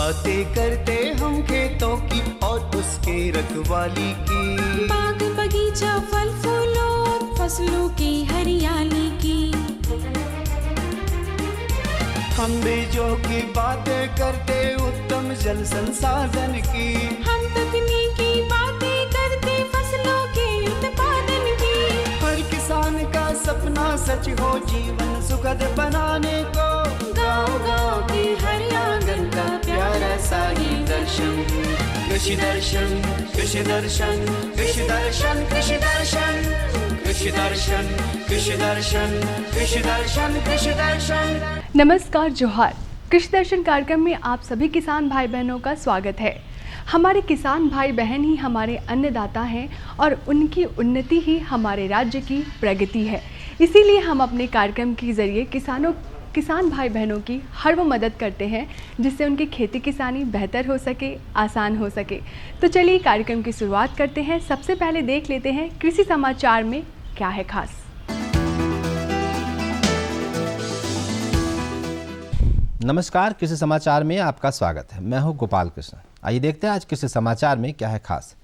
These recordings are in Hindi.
बातें करते हम खेतों की और उसके रखवाली की, बाग बगीचा फल फूलों और फसलों की हरियाली की। हम बीजों की बातें करते उत्तम जल संसाधन की, हम तकनीकी बातें करते फसलों के उत्पादन की। हर किसान का सपना सच हो जीवन सुखद बनाने को, गाँव-गाँव के हर आंगन का प्यारा सा ये दर्शन। कृषि दर्शन, कृषि दर्शन, कृषि दर्शन, कृषि दर्शन, कृषि दर्शन, कृषि दर्शन, कृषि दर्शन, कृषि दर्शन। नमस्कार, जोहार। कृषि दर्शन कार्यक्रम में आप सभी किसान भाई बहनों का स्वागत है। हमारे किसान भाई बहन ही हमारे अन्नदाता हैं और उनकी उन्नति ही हमारे राज्य की प्रगति है। इसीलिए हम अपने कार्यक्रम के ज़रिए किसान भाई बहनों की हर वो मदद करते हैं जिससे उनकी खेती किसानी बेहतर हो सके, आसान हो सके। तो चलिए कार्यक्रम की शुरुआत करते हैं। सबसे पहले देख लेते हैं कृषि समाचार में क्या है खास। नमस्कार, कृषि समाचार में आपका स्वागत है। मैं हूं गोपाल कृष्ण। आइए देखते हैं आज कृषि समाचार में क्या है खास।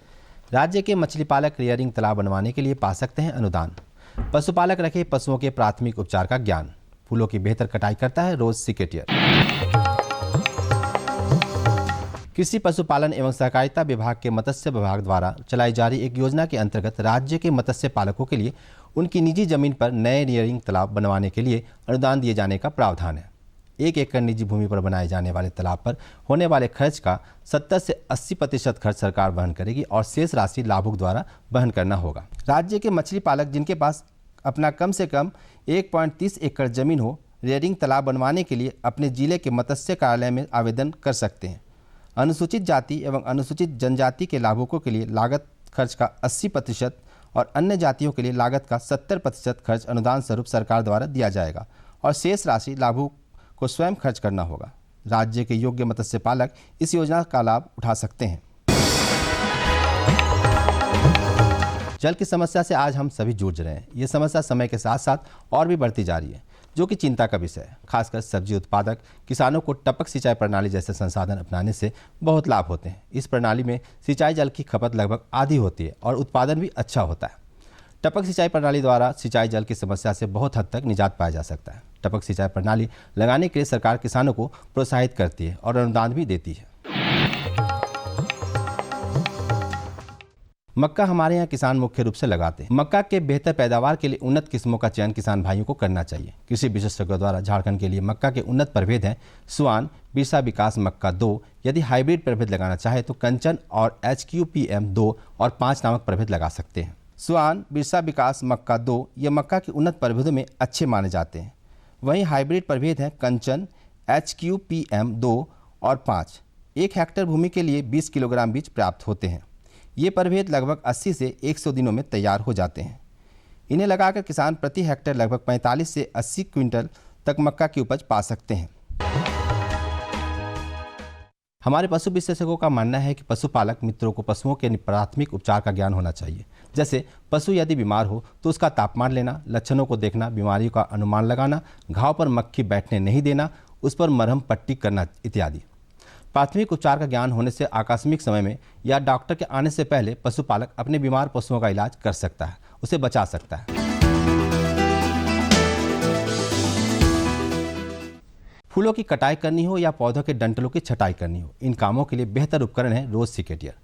राज्य के मछली पालक रियरिंग तालाब बनवाने के लिए पा सकते हैं अनुदान। पशुपालक रखे पशुओं के प्राथमिक उपचार का ज्ञान। फूलों की बेहतर कटाई करता है रोज सिकेटियर। कृषि पशुपालन एवं सहकारिता विभाग के मत्स्य विभाग द्वारा चलाई जा रही एक योजना के अंतर्गत राज्य के मत्स्य पालकों के लिए उनकी निजी जमीन पर नए रियरिंग तालाब बनवाने के लिए अनुदान दिए जाने का प्रावधान है। 1 एकड़ निजी भूमि पर बनाए जाने वाले तालाब पर होने वाले खर्च का 70 से 80% खर्च सरकार वहन करेगी और शेष राशि लाभुक द्वारा वहन करना होगा। राज्य के मछली पालक जिनके पास अपना कम से कम 1.30 एकड़ जमीन हो, रियरिंग तालाब बनवाने के लिए अपने जिले के मत्स्य कार्यालय में आवेदन कर सकते हैं। अनुसूचित जाति एवं अनुसूचित जनजाति के लाभुकों के लिए लागत खर्च का 80% और अन्य जातियों के लिए लागत का 70% खर्च अनुदान स्वरूप सरकार द्वारा दिया जाएगा और शेष राशि लाभुक को स्वयं खर्च करना होगा। राज्य के योग्य मत्स्य पालक इस योजना का लाभ उठा सकते हैं। जल की समस्या से आज हम सभी जूझ रहे हैं। ये समस्या समय के साथ साथ और भी बढ़ती जा रही है, जो कि चिंता का विषय है। खासकर सब्जी उत्पादक किसानों को टपक सिंचाई प्रणाली जैसे संसाधन अपनाने से बहुत लाभ होते हैं। इस प्रणाली में सिंचाई जल की खपत लगभग आधी होती है और उत्पादन भी अच्छा होता है। टपक सिंचाई प्रणाली द्वारा सिंचाई जल की समस्या से बहुत हद तक निजात पाया जा सकता है। टपक सिंचाई प्रणाली लगाने के लिए सरकार किसानों को प्रोत्साहित करती है और अनुदान भी देती है। मक्का हमारे यहाँ किसान मुख्य रूप से लगाते हैं। मक्का के बेहतर पैदावार के लिए उन्नत किस्मों का चयन किसान भाइयों को करना चाहिए। कृषि विशेषज्ञों द्वारा झारखंड के लिए मक्का के उन्नत प्रभेद हैं सुआन, बिरसा विकास मक्का 2। यदि हाइब्रिड प्रभेद लगाना चाहे तो कंचन और HQPM 2 और 5 नामक प्रभेद लगा सकते हैं। सुआन, बिरसा विकास मक्का 2 ये मक्का के उन्नत प्रभेदों में अच्छे माने जाते हैं। वहीं हाइब्रिड प्रभेद हैं कंचन, HQPM 2 और 5। 1 हेक्टेयर भूमि के लिए 20 किलोग्राम बीज प्राप्त होते हैं। ये प्रभेद लगभग 80 से 100 दिनों में तैयार हो जाते हैं। इन्हें लगाकर किसान प्रति हेक्टेयर लगभग 45 से 80 क्विंटल तक मक्का की उपज पा सकते हैं। हमारे पशु विशेषज्ञों का मानना है कि पशुपालक मित्रों को पशुओं के प्राथमिक उपचार का ज्ञान होना चाहिए। जैसे पशु यदि बीमार हो तो उसका तापमान लेना, लक्षणों को देखना, बीमारियों का अनुमान लगाना, घाव पर मक्खी बैठने नहीं देना, उस पर मरहम पट्टी करना इत्यादि। प्राथमिक उपचार का ज्ञान होने से आकस्मिक समय में या डॉक्टर के आने से पहले पशुपालक अपने बीमार पशुओं का इलाज कर सकता है, उसे बचा सकता है। फूलों की कटाई करनी हो या पौधों के डंठलों की छटाई करनी हो, इन कामों के लिए बेहतर उपकरण है रोज सिकेटियर।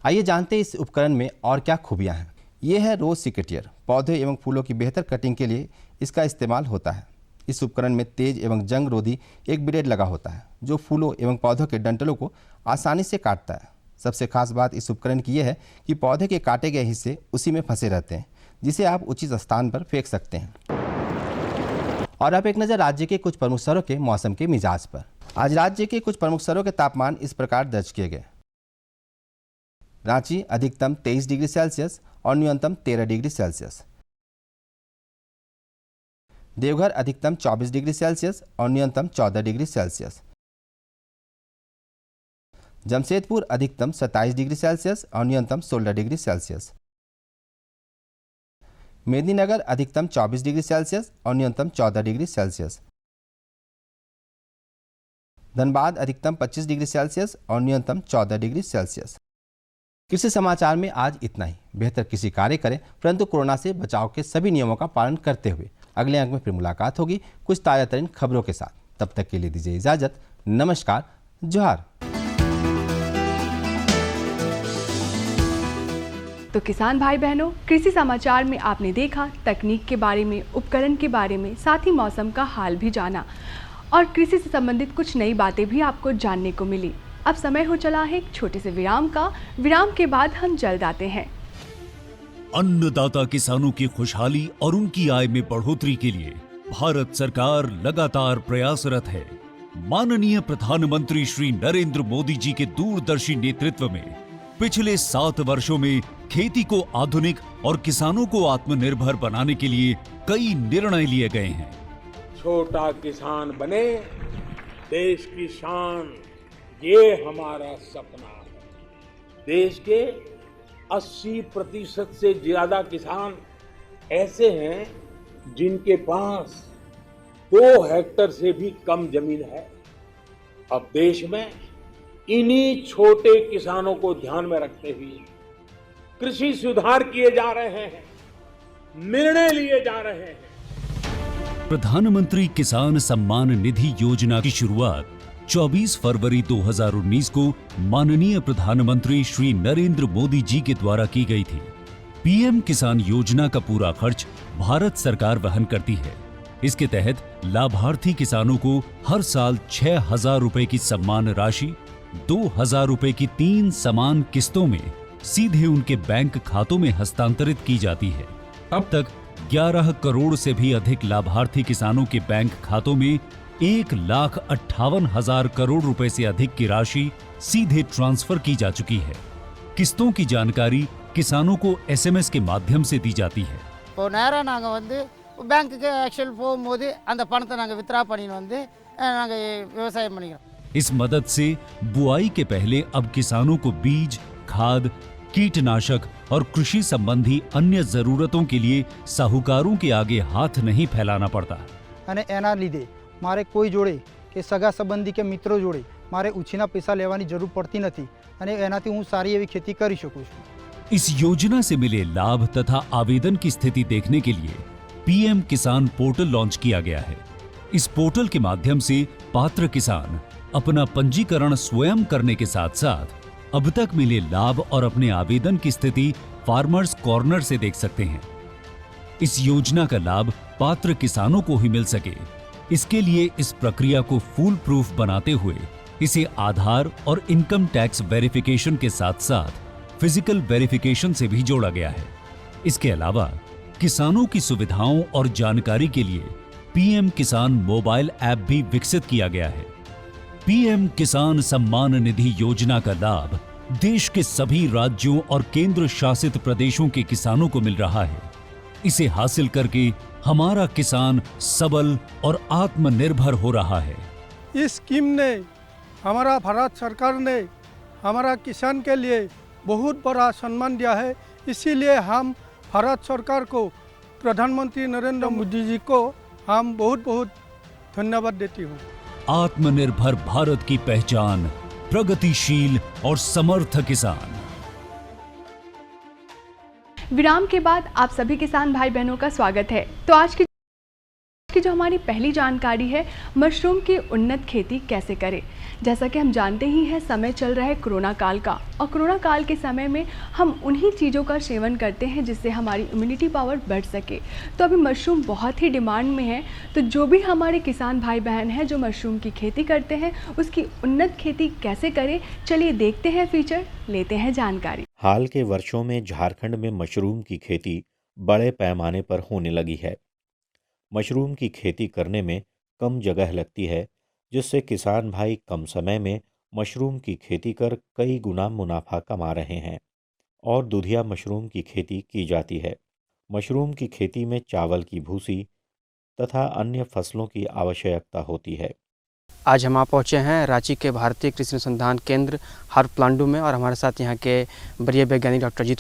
आइए जानते हैं इस उपकरण में और क्या खूबियां हैं। ये है रोज सिकेटियर। पौधे एवं फूलों की बेहतर कटिंग के लिए इसका इस्तेमाल होता है। इस उपकरण में तेज एवं जंग रोधी एक ब्लेड लगा होता है जो फूलों एवं पौधों के डंठलों को आसानी से काटता है। सबसे खास बात इस उपकरण की यह है कि पौधे के काटे गए हिस्से उसी में फंसे रहते हैं, जिसे आप उचित स्थान पर फेंक सकते हैं। और अब एक नज़र राज्य के कुछ प्रमुख शहरों के मौसम के मिजाज पर। आज राज्य के कुछ प्रमुख शहरों के तापमान इस प्रकार दर्ज किए गए। रांची अधिकतम 23 डिग्री सेल्सियस और न्यूनतम 13 डिग्री सेल्सियस। देवघर अधिकतम 24 डिग्री सेल्सियस और न्यूनतम 14 डिग्री सेल्सियस। जमशेदपुर अधिकतम 27 डिग्री सेल्सियस और न्यूनतम 16 डिग्री सेल्सियस। मेदिनीनगर अधिकतम 24 डिग्री सेल्सियस और न्यूनतम 14 डिग्री सेल्सियस। धनबाद अधिकतम 25 डिग्री सेल्सियस और न्यूनतम 14 डिग्री सेल्सियस। कृषि समाचार में आज इतना ही। बेहतर कृषि कार्य करें, परंतु कोरोना से बचाव के सभी नियमों का पालन करते हुए। अगले अंक में फिर मुलाकात होगी कुछ ताजा तरीन खबरों के साथ। तब तक के लिए दीजिए इजाजत। नमस्कार, जोहार। तो किसान भाई बहनों, कृषि समाचार में आपने देखा तकनीक के बारे में, उपकरण के बारे में, साथ ही मौसम का हाल भी जाना और कृषि से संबंधित कुछ नई बातें भी आपको जानने को मिली। अब समय हो चला है एक छोटे से विराम का। विराम के बाद हम जल्द आते हैं। अन्नदाता किसानों की खुशहाली और उनकी आय में बढ़ोतरी के लिए भारत सरकार लगातार प्रयासरत है। माननीय प्रधानमंत्री श्री नरेंद्र मोदी जी के दूरदर्शी नेतृत्व में पिछले 7 वर्षों में खेती को आधुनिक और किसानों को आत्मनिर्भर बनाने के लिए कई निर्णय लिए गए हैं। छोटा किसान बने देश की शान, ये हमारा सपना है। देश के 80% से ज्यादा किसान ऐसे हैं जिनके पास 2 हेक्टेयर से भी कम जमीन है। अब देश में इन्हीं छोटे किसानों को ध्यान में रखते हुए कृषि सुधार किए जा रहे हैं, निर्णय लिए जा रहे हैं। प्रधानमंत्री किसान सम्मान निधि योजना की शुरुआत 24 फरवरी 2019 को माननीय प्रधानमंत्री श्री नरेंद्र मोदी जी के द्वारा की गई थी। पीएम किसान योजना का पूरा खर्च भारत सरकार वहन करती है। इसके तहत लाभार्थी किसानों को हर साल 6,000 रुपए की सम्मान राशि 2,000 रुपए की 3 समान किस्तों में सीधे उनके बैंक खातों में हस्तांतरित की जाती है। अब तक 11 करोड़ से भी अधिक लाभार्थी किसानों के बैंक खातों में 1,58,000 करोड़ रुपए से अधिक की राशि सीधे ट्रांसफर की जा चुकी है। किस्तों की जानकारी किसानों को एसएमएस के माध्यम से दी जाती है। இப்போ நேரா நாங்க வந்து பேங்க்குக்கு ஆக்சுவல் போகும்போது அந்த பணத்தை நாங்க வித்ரா பண்ணிட்டு வந்து நாங்க விவசாயம் பண்ணிக்கிறோம்। इस मदद से बुआई के पहले अब किसानों को बीज, खाद, कीटनाशक और कृषि संबंधी अन्य जरूरतों के लिए साहूकारों के आगे हाथ नहीं फैलाना पड़ता। અને એના લીધે મારે કોઈ જોડે કે સગા સંબંધી કે મિત્રો જોડે મારે ઉછીના પૈસા લેવાની જરૂર પડતી નથી અને એનાથી હું સારી એવી खेती કરી શકું છું। इस योजना से मिले लाभ तथा आवेदन की स्थिति देखने के लिए पीएम किसान पोर्टल लॉन्च किया गया है। इस पोर्टल के माध्यम से पात्र किसान अपना पंजीकरण स्वयं करने के साथ साथ अब तक मिले लाभ और अपने आवेदन की स्थिति फार्मर्स कॉर्नर से देख सकते हैं। इस योजना का लाभ पात्र किसानों को ही मिल सके, इसके लिए इस प्रक्रिया को फूल प्रूफ बनाते हुए इसे आधार और इनकम टैक्स वेरिफिकेशन के साथ साथ फिजिकल वेरिफिकेशन से भी जोड़ा गया है। इसके अलावा किसानों की सुविधाओं और जानकारी के लिए पीएम किसान मोबाइल ऐप भी विकसित किया गया है। पीएम किसान सम्मान निधि योजना का लाभ देश के सभी राज्यों और केंद्र शासित प्रदेशों के किसानों को मिल रहा है। इसे हासिल करके हमारा किसान सबल और आत्मनिर्भर हो रहा है। इस स्कीम ने हमारा भारत सरकार ने हमारा किसान के लिए बहुत बड़ा सम्मान दिया है। इसीलिए हम भारत सरकार को, प्रधानमंत्री नरेंद्र मोदी जी को हम बहुत बहुत धन्यवाद देती हूँ। आत्मनिर्भर भारत की पहचान, प्रगतिशील और समर्थ किसान। विराम के बाद आप सभी किसान भाई बहनों का स्वागत है। तो आज की जो हमारी पहली जानकारी है, मशरूम की उन्नत खेती कैसे करें। जैसा कि हम जानते ही हैं, समय चल रहा है कोरोना काल का, और कोरोना काल के समय में हम उन्हीं चीज़ों का सेवन करते हैं जिससे हमारी इम्यूनिटी पावर बढ़ सके। तो अभी मशरूम बहुत ही डिमांड में है। तो जो भी हमारे किसान भाई बहन हैं जो मशरूम की खेती करते हैं, उसकी उन्नत खेती कैसे करें, चलिए देखते हैं फीचर, लेते हैं जानकारी। हाल के वर्षों में झारखंड में मशरूम की खेती बड़े पैमाने पर होने लगी है। मशरूम की खेती करने में कम जगह लगती है, जिससे किसान भाई कम समय में मशरूम की खेती कर कई गुना मुनाफा कमा रहे हैं और दुधिया मशरूम की खेती की जाती है। मशरूम की खेती में चावल की भूसी तथा अन्य फसलों की आवश्यकता होती है। आज हम पहुँचे हैं रांची के भारतीय कृषि अनुसंधान केंद्र हर प्लांडू में, और हमारे साथ यहाँ के वरीय वैज्ञानिक डॉक्टर अजीत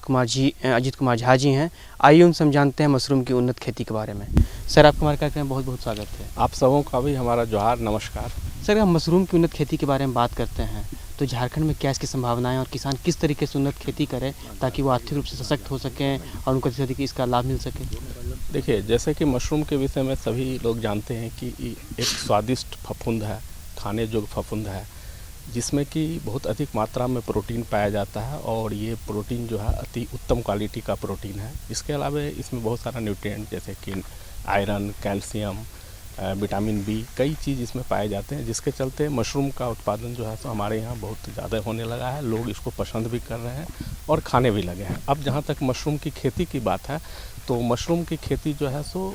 कुमार झा जी हैं। आइए उनसे हम जानते हैं मशरूम की उन्नत खेती के बारे में। सर, आपका हमारे कार्यक्रम में बहुत बहुत स्वागत है। आप सबों का भी हमारा जोहार, नमस्कार। सर, हम मशरूम की उन्नत खेती के बारे में बात करते हैं तो झारखंड में क्या इसकी संभावनाएं और किसान किस तरीके से उन्नत खेती करें ताकि वो आर्थिक रूप से सशक्त हो सकें और उनको अधिक इसका लाभ मिल सके? देखिए, जैसे कि मशरूम के विषय में सभी लोग जानते हैं कि एक स्वादिष्ट फफूंद है, खाने योग्य फफूंद है, जिसमें कि बहुत अधिक मात्रा में प्रोटीन पाया जाता है और ये प्रोटीन जो है अति उत्तम क्वालिटी का प्रोटीन है। इसके अलावा इसमें बहुत सारा न्यूट्रिएंट जैसे कि आयरन, कैल्शियम, विटामिन बी, कई चीज़ इसमें पाए जाते हैं, जिसके चलते मशरूम का उत्पादन जो है तो हमारे यहाँ बहुत ज़्यादा होने लगा है। लोग इसको पसंद भी कर रहे हैं और खाने भी लगे हैं। अब जहाँ तक मशरूम की खेती की बात है तो मशरूम की खेती जो है सो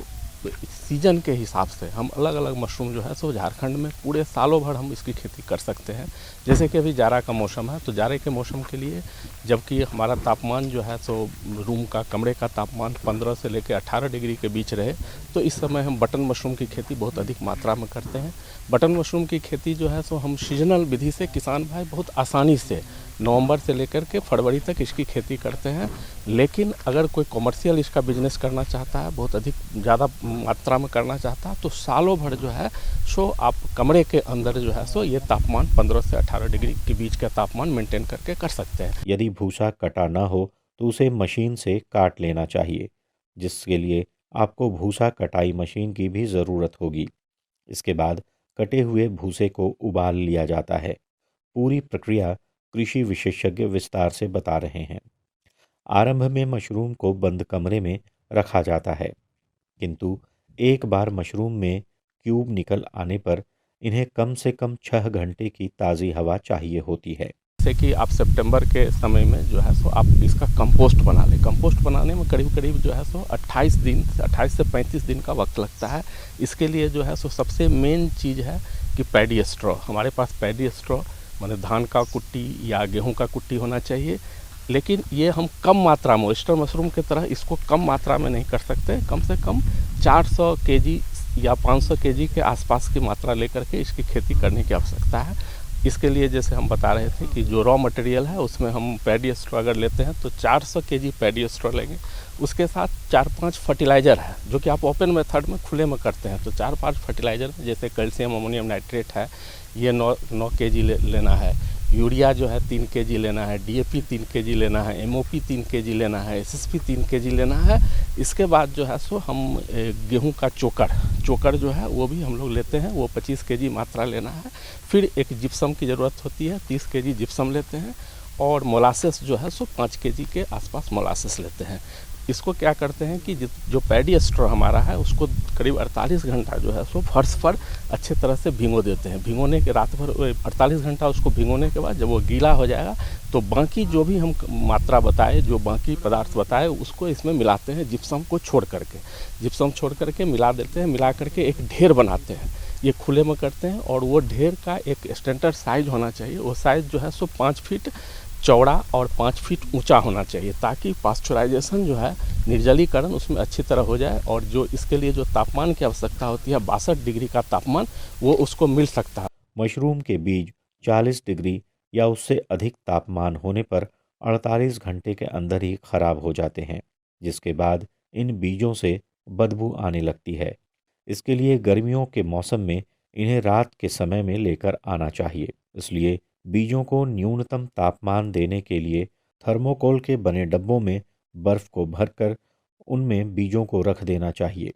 सीजन के हिसाब से हम अलग अलग मशरूम जो है सो झारखंड में पूरे सालों भर हम इसकी खेती कर सकते हैं। जैसे कि अभी जाड़ा का मौसम है तो जाड़े के मौसम के लिए जबकि हमारा तापमान जो है सो रूम का, कमरे का तापमान 15 से लेकर 18 डिग्री के बीच रहे, तो इस समय हम बटन मशरूम की खेती बहुत अधिक मात्रा में करते हैं। बटन मशरूम की खेती जो है सो हम सीजनल विधि से किसान भाई बहुत आसानी से नवंबर से लेकर के फरवरी तक इसकी खेती करते हैं। लेकिन अगर कोई कॉमर्शियल इसका बिजनेस करना चाहता है, बहुत अधिक ज़्यादा मात्रा में करना चाहता है, तो सालों भर जो है सो आप कमरे के अंदर जो है सो ये तापमान 15 से 18 डिग्री के बीच का तापमान मेंटेन करके कर सकते हैं। यदि भूसा कटा ना हो तो उसे मशीन से काट लेना चाहिए, जिसके लिए आपको भूसा कटाई मशीन की भी ज़रूरत होगी। इसके बाद कटे हुए भूसे को उबाल लिया जाता है। पूरी प्रक्रिया कृषि विशेषज्ञ विस्तार से बता रहे हैं। आरंभ में मशरूम को बंद कमरे में रखा जाता है, किंतु एक बार मशरूम में क्यूब निकल आने पर इन्हें कम से कम 6 घंटे की ताज़ी हवा चाहिए होती है। जैसे कि आप सितंबर के समय में जो है सो आप इसका कंपोस्ट बना लें। कंपोस्ट बनाने में करीब करीब जो है सो 28 से 35 दिन का वक्त लगता है। इसके लिए जो है सो सबसे मेन चीज़ है कि पैडी स्ट्रॉ। हमारे पास पैडी स्ट्रॉ माने धान का कुट्टी या गेहूं का कुट्टी होना चाहिए, लेकिन ये हम कम मात्रा में, ऑयस्टर मशरूम की तरह इसको कम मात्रा में नहीं कर सकते। कम से कम 400 केजी या 500 केजी के आसपास की मात्रा लेकर के इसकी खेती करने की आवश्यकता है। इसके लिए जैसे हम बता रहे थे कि जो रॉ मटेरियल है उसमें हम पैडी स्ट्रॉ अगर लेते हैं तो 400 केजी पैडी स्ट्रॉ लेंगे। उसके साथ 4-5 फर्टिलाइज़र है जो कि आप ओपन मेथड में खुले में करते हैं, तो 4-5 फर्टिलाइज़र जैसे कैल्शियम अमोनियम नाइट्रेट है, ये 9 केजी लेना है। यूरिया जो है 3 केजी लेना है, DAP 3 केजी लेना है, MOP 3 केजी लेना है, SSP 3 केजी लेना है। इसके बाद जो है सो हम गेहूं का चोकर जो है वो भी हम लोग लेते हैं, वो 25 केजी मात्रा लेना है। फिर एक जिप्सम की ज़रूरत होती है, 30 केजी जिप्सम लेते हैं और मोलासेस जो है सो 5 केजी के आसपास मोलासेस लेते हैं। इसको क्या करते हैं कि जो पैडी स्ट्रॉ हमारा है उसको करीब 48 घंटा जो है सो फर्श पर अच्छे तरह से भिगो देते हैं। भिगोने के रात भर 48 घंटा उसको भिगोने के बाद जब वो गीला हो जाएगा तो बाकी जो भी हम मात्रा बताए, जो बाकी पदार्थ बताए, उसको इसमें मिलाते हैं जिप्सम को छोड़ करके। जिप्सम छोड़ करके मिला देते हैं, मिला करके एक ढेर बनाते हैं। ये खुले में करते हैं और वो ढेर का एक स्टैंडर्ड साइज़ होना चाहिए। वो साइज़ जो है सो 5 फीट चौड़ा और 5 फीट ऊंचा होना चाहिए, ताकि पास्चुराइजेशन जो है, निर्जलीकरण उसमें अच्छी तरह हो जाए और जो इसके लिए जो तापमान की आवश्यकता होती है 62 डिग्री का तापमान, वो उसको मिल सकता है। मशरूम के बीज 40 डिग्री या उससे अधिक तापमान होने पर 48 घंटे के अंदर ही खराब हो जाते हैं, जिसके बाद इन बीजों से बदबू आने लगती है। इसके लिए गर्मियों के मौसम में इन्हें रात के समय में लेकर आना चाहिए। इसलिए बीजों को न्यूनतम तापमान देने के लिए थर्मोकोल के बने डब्बों में बर्फ़ को भरकर उनमें बीजों को रख देना चाहिए,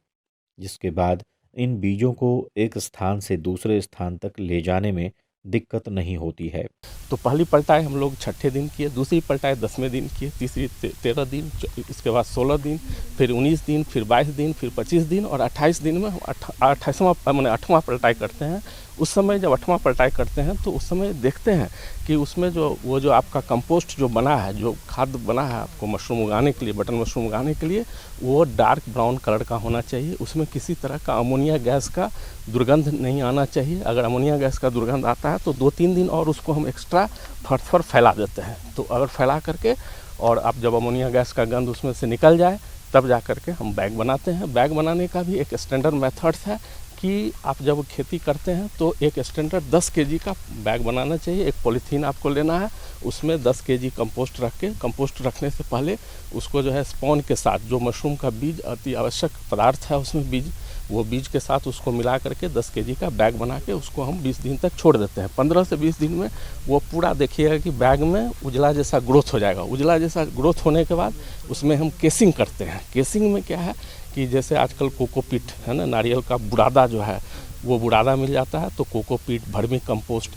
जिसके बाद इन बीजों को एक स्थान से दूसरे स्थान तक ले जाने में दिक्कत नहीं होती है। तो पहली पलटाई हम लोग 6ठे दिन किए, दूसरी पलटाई 10वें दिन किए, तीसरी 13 दिन, इसके बाद 16 दिन, फिर 19 दिन, फिर 22 दिन, फिर 25 दिन और 28 दिन में हम 8वां पलटाई करते हैं। उस समय जब 8वां पलटाई करते हैं तो उस समय देखते हैं कि उसमें जो आपका कंपोस्ट जो बना है, जो खाद बना है आपको मशरूम उगाने के लिए, बटन मशरूम उगाने के लिए, वो डार्क ब्राउन कलर का होना चाहिए। उसमें किसी तरह का अमोनिया गैस का दुर्गंध नहीं आना चाहिए। अगर अमोनिया गैस का दुर्गंध आता है तो 2-3 दिन और उसको हम एक्स्ट्रा फर्श पर फैला देते हैं। तो अगर फैला करके और आप जब अमोनिया गैस का गंध उसमें से निकल जाए तब जा करके हम बैग बनाते हैं। बैग बनाने का भी एक स्टैंडर्ड मेथड्स है कि आप जब खेती करते हैं तो एक स्टैंडर्ड 10 केजी का बैग बनाना चाहिए। एक पॉलीथीन आपको लेना है, उसमें 10 केजी कंपोस्ट रख के, कंपोस्ट रखने से पहले उसको जो है स्पॉन के साथ, जो मशरूम का बीज अति आवश्यक पदार्थ है उसमें बीज, वो बीज के साथ उसको मिला करके 10 kg का बैग बना के उसको हम 20 दिन तक छोड़ देते हैं। 15 से 20 दिन में वो पूरा देखिएगा कि बैग में उजला जैसा ग्रोथ हो जाएगा। उजला जैसा ग्रोथ होने के बाद उसमें हम केसिंग करते हैं। केसिंग में क्या है कि जैसे आजकल कोकोपीट है ना, नारियल का बुरादा जो है वो बुरादा मिल जाता है, तो कोकोपीट, वर्मी कंपोस्ट,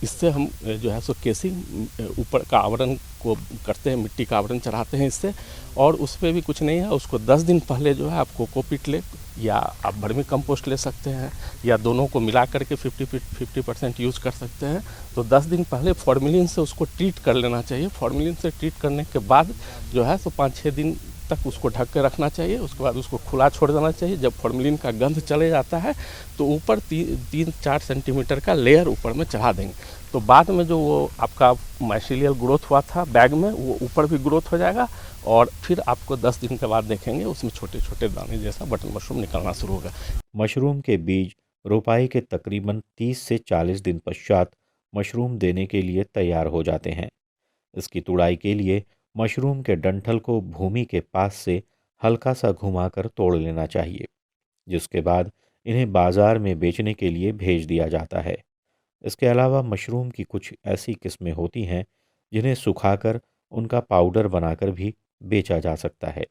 इससे हम जो है सो केसिंग ऊपर का आवरण को करते हैं, मिट्टी का आवरण चढ़ाते हैं इससे। और उस पर भी कुछ नहीं है, उसको 10 दिन पहले जो है आप कोकोपीट ले या आप वर्मी कंपोस्ट ले सकते हैं, या दोनों को मिला करके 50% यूज़ कर सकते हैं। तो 10 दिन पहले फॉर्मेलिन से उसको ट्रीट कर लेना चाहिए। फॉर्मेलिन से ट्रीट करने के बाद जो है सो 5-6 दिन तक उसको ढक के रखना चाहिए। उसके बाद उसको खुला छोड़ देना चाहिए। जब फॉर्मेलिन का गंध चले जाता है तो ऊपर 3-4 सेंटीमीटर का लेयर ऊपर में चढ़ा देंगे, तो बाद में जो वो आपका माइसीलियल ग्रोथ हुआ था बैग में, वो ऊपर भी ग्रोथ हो जाएगा। और फिर आपको 10 दिन के बाद देखेंगे उसमें छोटे छोटे दाने जैसा बटन मशरूम निकलना शुरू होगा। मशरूम के बीज रोपाई के तकरीबन 30 से 40 दिन पश्चात मशरूम देने के लिए तैयार हो जाते हैं। इसकी तुड़ाई के लिए मशरूम के डंठल को भूमि के पास से हल्का सा घुमाकर तोड़ लेना चाहिए, जिसके बाद इन्हें बाज़ार में बेचने के लिए भेज दिया जाता है। इसके अलावा मशरूम की कुछ ऐसी किस्में होती हैं जिन्हें सुखाकर उनका पाउडर बनाकर भी बेचा जा सकता है।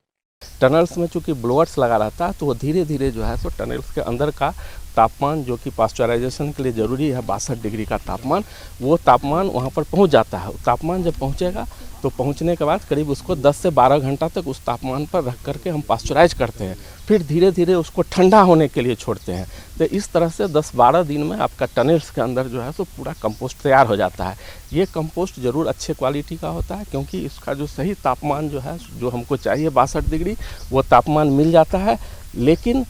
टनल्स में चूँकि ब्लोअर्स लगा रहता है तो वो धीरे धीरे जो है सो टनल्स के अंदर का तापमान, जो कि पास्चराइजेशन के लिए ज़रूरी है 62 डिग्री का तापमान, वो तापमान वहाँ पर पहुँच जाता है। तापमान जब पहुँचेगा तो पहुँचने के बाद करीब उसको 10 से 12 घंटा तक उस तापमान पर रख करके हम पास्चराइज करते हैं। फिर धीरे धीरे उसको ठंडा होने के लिए छोड़ते हैं। तो इस तरह से 10-12 दिन में आपका टनल्स के अंदर जो है सो पूरा कंपोस्ट तैयार हो जाता है। ये कंपोस्ट ज़रूर अच्छे क्वालिटी का होता है, क्योंकि इसका जो सही तापमान जो है, जो हमको चाहिए 62 डिग्री, वो तापमान मिल जाता है। लेकिन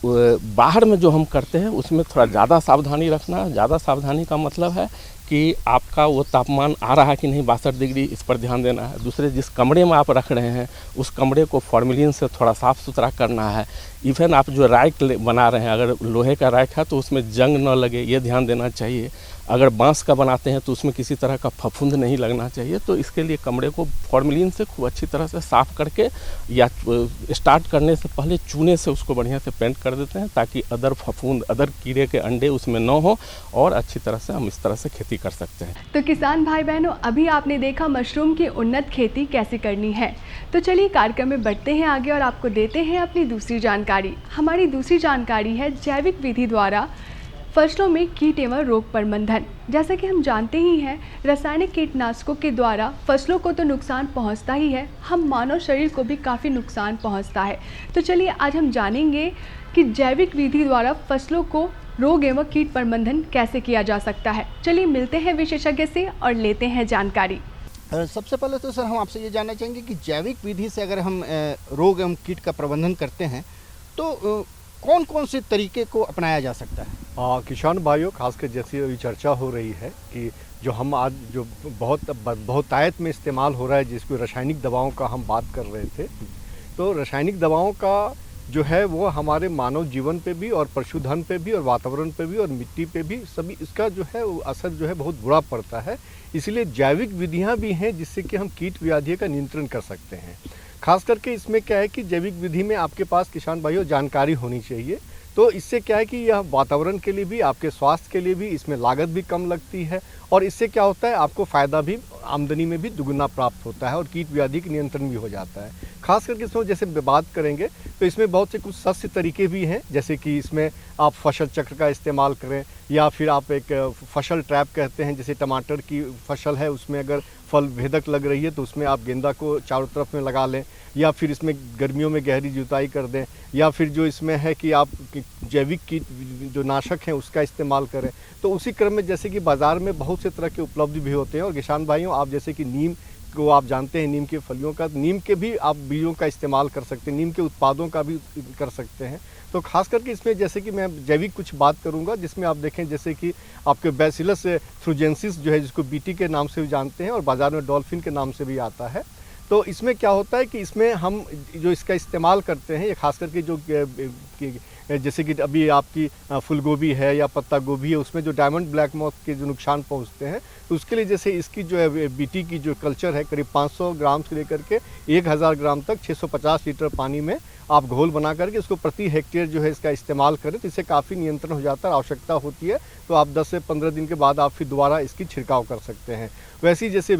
बाहर में जो हम करते हैं उसमें थोड़ा ज़्यादा सावधानी रखना। ज़्यादा सावधानी का मतलब है कि आपका वो तापमान आ रहा है कि नहीं 62 डिग्री, इस पर ध्यान देना है। दूसरे, जिस कमरे में आप रख रहे हैं उस कमरे को फॉर्मेलिन से थोड़ा साफ़ सुथरा करना है। इवन आप जो रैक बना रहे हैं, अगर लोहे का रैक है तो उसमें जंग न लगे, ये ध्यान देना चाहिए। अगर बांस का बनाते हैं तो उसमें किसी तरह का फफूंद नहीं लगना चाहिए। तो इसके लिए कमरे को फॉर्मेलिन से खूब अच्छी तरह से साफ़ करके, या स्टार्ट करने से पहले चूने से उसको बढ़िया से पेंट कर देते हैं, ताकि अदर फफूंद, अदर कीड़े के अंडे उसमें न हो, और अच्छी तरह से हम इस तरह से खेती कर सकते हैं। तो किसान भाई बहनों, अभी आपने देखा मशरूम की उन्नत खेती कैसे करनी है। तो चलिए कार्यक्रम में बढ़ते हैं आगे और आपको देते हैं अपनी दूसरी जानकारी। हमारी दूसरी जानकारी है जैविक विधि द्वारा फसलों में कीट एवं रोग प्रबंधन। जैसा कि हम जानते ही हैं, रासायनिक कीटनाशकों के द्वारा फसलों को तो नुकसान पहुंचता ही है, हम मानव शरीर को भी काफ़ी नुकसान पहुंचता है। तो चलिए आज हम जानेंगे कि जैविक विधि द्वारा फसलों को रोग एवं कीट प्रबंधन कैसे किया जा सकता है। चलिए मिलते हैं विशेषज्ञ से और लेते हैं जानकारी। सबसे पहले तो सर हम आपसे ये जानना चाहेंगे कि जैविक विधि से अगर हम रोग एवं कीट का प्रबंधन करते हैं तो कौन कौन से तरीके को अपनाया जा सकता है? किसान भाइयों, खासकर जैसी अभी चर्चा हो रही है कि जो हम आज जो बहुतायत में इस्तेमाल हो रहा है, जिसको रासायनिक दवाओं का हम बात कर रहे थे, तो रासायनिक दवाओं का जो है वो हमारे मानव जीवन पे भी और पशुधन पे भी और वातावरण पे भी और मिट्टी पे भी, सभी इसका जो है असर जो है बहुत बुरा पड़ता है। इसलिए जैविक विधियां भी हैं जिससे कि हम कीट व्याधियों का नियंत्रण कर सकते हैं। खास करके इसमें क्या है कि जैविक विधि में आपके पास किसान भाइयों जानकारी होनी चाहिए। तो इससे क्या है कि यह वातावरण के लिए भी, आपके स्वास्थ्य के लिए भी, इसमें लागत भी कम लगती है, और इससे क्या होता है आपको फ़ायदा भी, आमदनी में भी दुगुना प्राप्त होता है, और कीट व्याधि का नियंत्रण भी हो जाता है। खास करके इसमें जैसे बात करेंगे तो इसमें बहुत से कुछ सस्य तरीके भी हैं, जैसे कि इसमें आप फसल चक्र का इस्तेमाल करें, या फिर आप एक फसल ट्रैप कहते हैं, जैसे टमाटर की फसल है उसमें अगर फल भेदक लग रही है तो उसमें आप गेंदा को चारों तरफ में लगा लें, या फिर इसमें गर्मियों में गहरी जुताई कर दें, या फिर जो इसमें है कि आप जैविक कीट जो नाशक हैं उसका इस्तेमाल करें। तो उसी क्रम में जैसे कि बाज़ार में बहुत से तरह के उपलब्ध भी होते हैं, और किसान भाइयों आप जैसे कि नीम को आप जानते हैं, नीम के फलियों का, नीम के भी आप बीजों का इस्तेमाल कर सकते हैं, नीम के उत्पादों का भी कर सकते हैं। तो खास करके इसमें जैसे कि मैं जैविक कुछ बात करूंगा, जिसमें आप देखें जैसे कि आपके बैसिलस थ्रूजेंसिस जो है, जिसको बीटी के नाम से भी जानते हैं और बाज़ार में डॉल्फिन के नाम से भी आता है। तो इसमें क्या होता है कि इसमें हम जो इसका इस्तेमाल करते हैं, ये खास करके जो जैसे कि अभी आपकी फूल गोभी है या पत्ता गोभी है, उसमें जो डायमंड ब्लैक मॉथ के जो नुकसान पहुंचते हैं, तो उसके लिए जैसे इसकी जो है बीटी की जो कल्चर है करीब 500 ग्राम से लेकर के 1000 ग्राम तक 650 लीटर पानी में आप घोल बना करके इसको प्रति हेक्टेयर जो है इसका इस्तेमाल करें, तो इससे काफ़ी नियंत्रण हो जाता है। आवश्यकता होती है तो आप 10 से 15 दिन के बाद आप फिर दोबारा इसकी छिड़काव कर सकते हैं। वैसे ही जैसे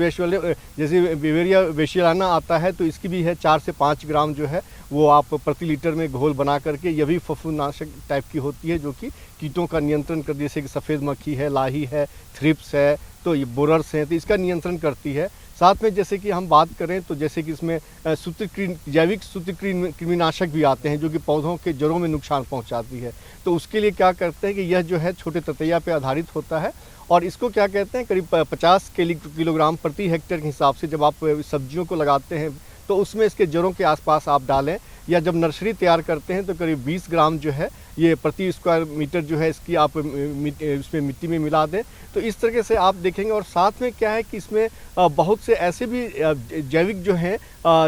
बिवेरिया वेशियाना आता है, तो इसकी भी है 4 से 5 ग्राम जो है वो आप प्रति लीटर में घोल बना करके, यह भी फफूंदनाशक टाइप की होती है जो कि कीटों का नियंत्रण कर, जैसे कि सफ़ेद मक्खी है, लाही है, थ्रिप्स है, तो ये बोरर्स हैं, तो इसका नियंत्रण करती है। साथ में जैसे कि हम बात करें तो जैसे कि इसमें जैविक कृमिनाशक भी आते हैं जो कि पौधों के जड़ों में नुकसान पहुंचाती है। तो उसके लिए क्या करते हैं कि यह जो है छोटे ततैया पे आधारित होता है और इसको क्या कहते हैं करीब 50 किलोग्राम प्रति हेक्टेयर के हिसाब से जब आप सब्जियों को लगाते हैं तो उसमें इसके जड़ों के आसपास आप डालें, या जब नर्सरी तैयार करते हैं तो करीब 20 ग्राम जो है ये प्रति स्क्वायर मीटर जो है इसकी आप इसमें मिट्टी में मिला दें। तो इस तरीके से आप देखेंगे। और साथ में क्या है कि इसमें बहुत से ऐसे भी जैविक जो हैं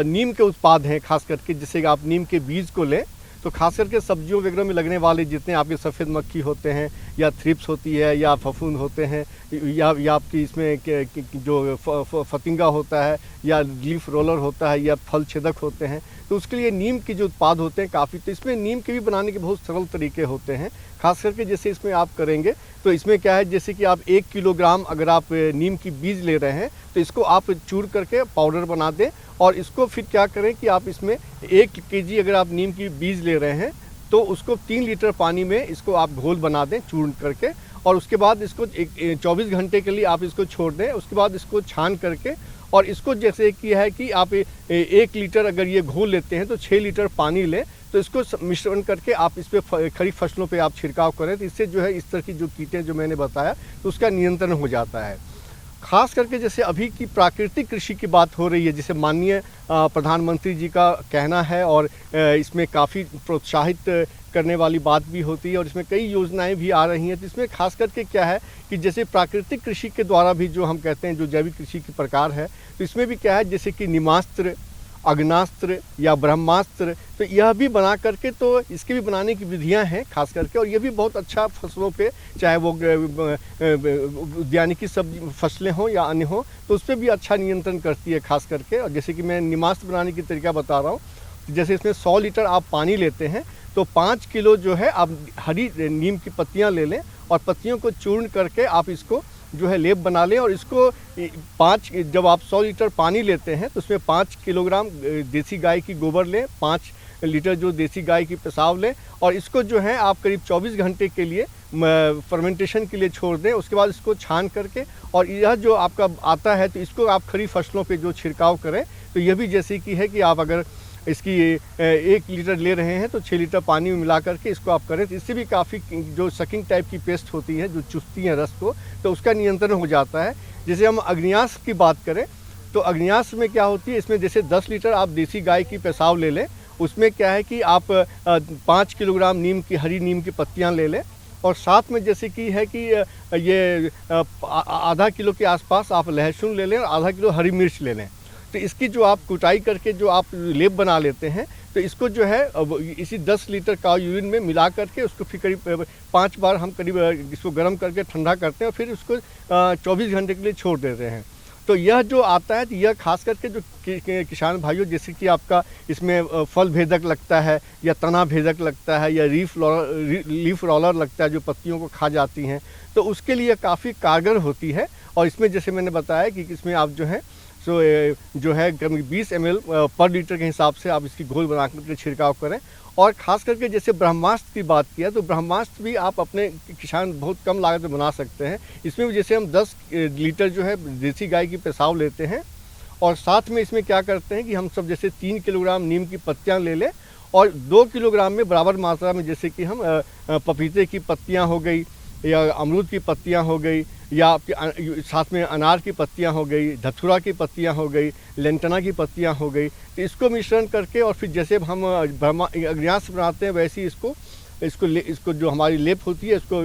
नीम के उत्पाद हैं, खास करके जैसे कि आप नीम के बीज को लें तो खास करके सब्जियों वगैरह में लगने वाले जितने आपके सफ़ेद मक्खी होते हैं या थ्रिप्स होती है या फफूंद होते हैं या आपकी इसमें जो फतिंगा होता है या लीफ रोलर होता है या फल छेदक होते हैं, तो उसके लिए नीम के जो उत्पाद होते हैं काफ़ी, तो इसमें नीम के भी बनाने के बहुत सरल तरीके होते हैं। खास करके जैसे इसमें आप करेंगे तो इसमें क्या है, जैसे कि आप 1 किलोग्राम अगर आप नीम की बीज ले रहे हैं तो इसको आप चूर करके पाउडर बना दें और इसको फिर क्या करें कि आप इसमें 1 केजी अगर आप नीम की बीज ले रहे हैं तो उसको 3 लीटर पानी में इसको आप घोल बना दें चूर्ण करके, और उसके बाद इसको 24 घंटे के लिए आप इसको छोड़ दें। उसके बाद इसको छान करके और इसको जैसे कि है कि आप 1 लीटर अगर ये घोल लेते हैं तो 6 लीटर पानी लें, तो इसको मिश्रण करके आप इस पर खरीफ फसलों पे आप छिड़काव करें, तो इससे जो है इस तरह की जो कीटें जो मैंने बताया तो उसका नियंत्रण हो जाता है। खास करके जैसे अभी की प्राकृतिक कृषि की बात हो रही है, जैसे माननीय प्रधानमंत्री जी का कहना है और इसमें काफ़ी प्रोत्साहित करने वाली बात भी होती है और इसमें कई योजनाएं भी आ रही हैं। तो इसमें खास करके क्या है कि जैसे प्राकृतिक कृषि के द्वारा भी जो हम कहते हैं जो जैविक कृषि के प्रकार है, तो इसमें भी क्या है जैसे कि निमास्त्र, अग्नास्त्र या ब्रह्मास्त्र, तो यह भी बना करके, तो इसके भी बनाने की विधियां हैं खास करके, और ये भी बहुत अच्छा फसलों पे, चाहे वो उद्यानिकी सब्जी फसलें हों या अन्य हों, तो उस पर भी अच्छा नियंत्रण करती है खास करके। और जैसे कि मैं निमास्त्र बनाने की तरीका बता रहा हूँ, जैसे इसमें 100 लीटर आप पानी लेते हैं तो 5 किलो जो है आप हरी नीम की पत्तियाँ ले लें और पत्तियों को चूर्ण करके आप इसको जो है लेप बना लें, और इसको जब आप 100 लीटर पानी लेते हैं तो उसमें 5 किलोग्राम देसी गाय की गोबर लें, 5 लीटर जो देसी गाय की पेशाब लें, और इसको जो है आप करीब 24 घंटे के लिए फर्मेंटेशन के लिए छोड़ दें। उसके बाद इसको छान करके और यह जो आपका आता है तो इसको आप खरीफ फसलों पे जो छिड़काव करें, तो यह भी जैसे कि है कि आप अगर इसकी 1 लीटर ले रहे हैं तो 6 लीटर पानी में मिला करके इसको आप करें, तो इससे भी काफ़ी जो सकिंग टाइप की पेस्ट होती है जो चुसती हैं रस को, तो उसका नियंत्रण हो जाता है। जैसे हम अग्न्यास की बात करें तो अग्न्यास में क्या होती है, इसमें जैसे 10 लीटर आप देसी गाय की पेशाब ले लें, उसमें क्या है कि आप 5 किलोग्राम हरी नीम की पत्तियाँ ले लें, और साथ में जैसे कि है कि ये आधा किलो के आसपास आप लहसुन ले लें और आधा किलो हरी मिर्च ले लें। तो इसकी जो आप कुटाई करके जो आप लेप बना लेते हैं, तो इसको जो है इसी 10 लीटर काऊ यूरिन में मिला करके उसको फिर करीब 5 बार हम करीब इसको गर्म करके ठंडा करते हैं और फिर उसको 24 घंटे के लिए छोड़ देते हैं। तो यह जो आता है, तो यह खास करके जो किसान भाइयों, जैसे कि आपका इसमें फल भेदक लगता है या तना भेदक लगता है या लीफ रोलर लगता है जो पत्तियों को खा जाती हैं, तो उसके लिए काफ़ी कारगर होती है। और इसमें जैसे मैंने बताया कि इसमें आप जो है जो है 20 ml पर लीटर के हिसाब से आप इसकी घोल बना कर छिड़काव करें। और ख़ास करके जैसे ब्रह्मास्त्र की बात किया, तो ब्रह्मास्त्र भी आप अपने किसान बहुत कम लागत में बना सकते हैं। इसमें भी जैसे हम 10 लीटर जो है देसी गाय की पेशाब लेते हैं और साथ में इसमें क्या करते हैं कि हम सब जैसे 3 किलोग्राम नीम की पत्तियाँ ले लें और 2 किलोग्राम में बराबर मात्रा में जैसे कि हम पपीते की पत्तियाँ हो गई या अमरूद की पत्तियाँ हो गई या आपके साथ में अनार की पत्तियाँ हो गई, धतूरा की पत्तियाँ हो गई, लेंटना की पत्तियाँ हो गई, तो इसको मिश्रण करके और फिर जैसे हम अग्न्यास बनाते हैं वैसे ही इसको जो हमारी लेप होती है इसको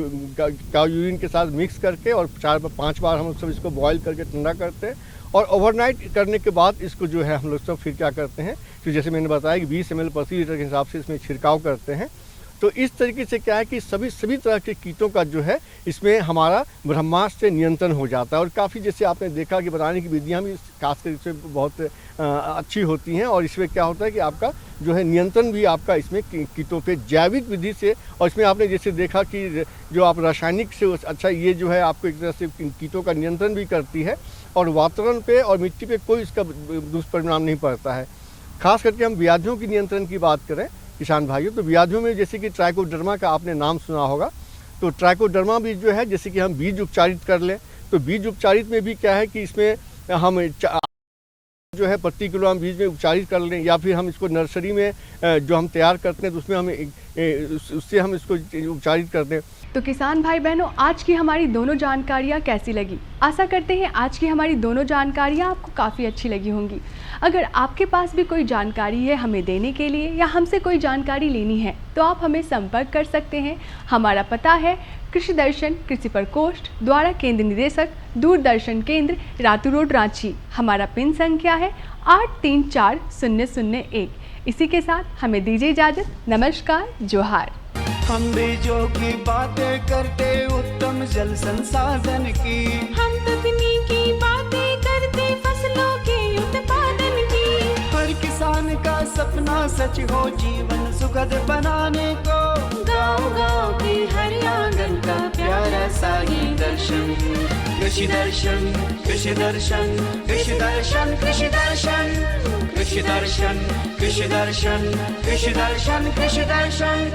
काऊ यूरिन के साथ मिक्स करके और 4-5 बार हम सब इसको बॉयल करके ठंडा करते हैं। और ओवरनाइट करने के बाद इसको जो है हम लोग सब फिर क्या करते हैं, फिर जैसे मैंने बताया कि 20 ml प्रति लीटर के हिसाब से इसमें छिड़काव करते हैं। तो इस तरीके से क्या है कि सभी तरह के कीटों का जो है इसमें हमारा ब्रह्मास्त्र से नियंत्रण हो जाता है। और काफ़ी जैसे आपने देखा कि बनाने की विधियाँ भी खासकर इसमें बहुत अच्छी होती हैं। और इसमें क्या होता है कि आपका जो है नियंत्रण भी आपका इसमें कीटों पे जैविक विधि से, और इसमें आपने जैसे देखा कि जो आप रासायनिक से अच्छा ये जो है आपको एक तरह से कीटों का नियंत्रण भी करती है और वातावरण पे और मिट्टी पे कोई इसका दुष्परिणाम नहीं पड़ता है। खास करके हम व्याधियों की नियंत्रण की बात करें किसान भाइयों, तो व्याधियों में जैसे कि ट्राइकोडर्मा का आपने नाम सुना होगा। तो ट्राइकोडर्मा भी जो है जैसे कि हम बीज उपचारित कर लें, तो बीज उपचारित में भी क्या है कि इसमें हम जो है प्रति किलो हम बीज में उपचारित कर लें, या फिर हम इसको नर्सरी में जो हम तैयार करते हैं तो उसमें हमें उससे हम इसको उपचारित कर दें। तो किसान भाई बहनों, आज की हमारी दोनों जानकारियाँ कैसी लगी? आशा करते हैं आज की हमारी दोनों जानकारियाँ आपको काफ़ी अच्छी लगी होंगी। अगर आपके पास भी कोई जानकारी है हमें देने के लिए या हमसे कोई जानकारी लेनी है तो आप हमें संपर्क कर सकते हैं। हमारा पता है कृषि दर्शन कृषि प्रकोष्ठ द्वारा केंद्र निदेशक दूरदर्शन केंद्र रातू रोड रांची। हमारा पिन संख्या है 834001। इसी के साथ हमें दीजिए इजाज़त। नमस्कार, जोहार। हम बीजों की बातें करते उत्तम जल संसाधन की, हम तकनीकी बातें करते फसलों के उत्पादन की। हर किसान का सपना सच हो जीवन सुखद बनाने को, गाँव-गाँव की हर आंगन का प्यारा सा ये दर्शन। कृषि दर्शन कृषि दर्शन कृषि दर्शन कृषि दर्शन कृषि दर्शन कृषि दर्शन कृषि दर्शन कृषि दर्शन।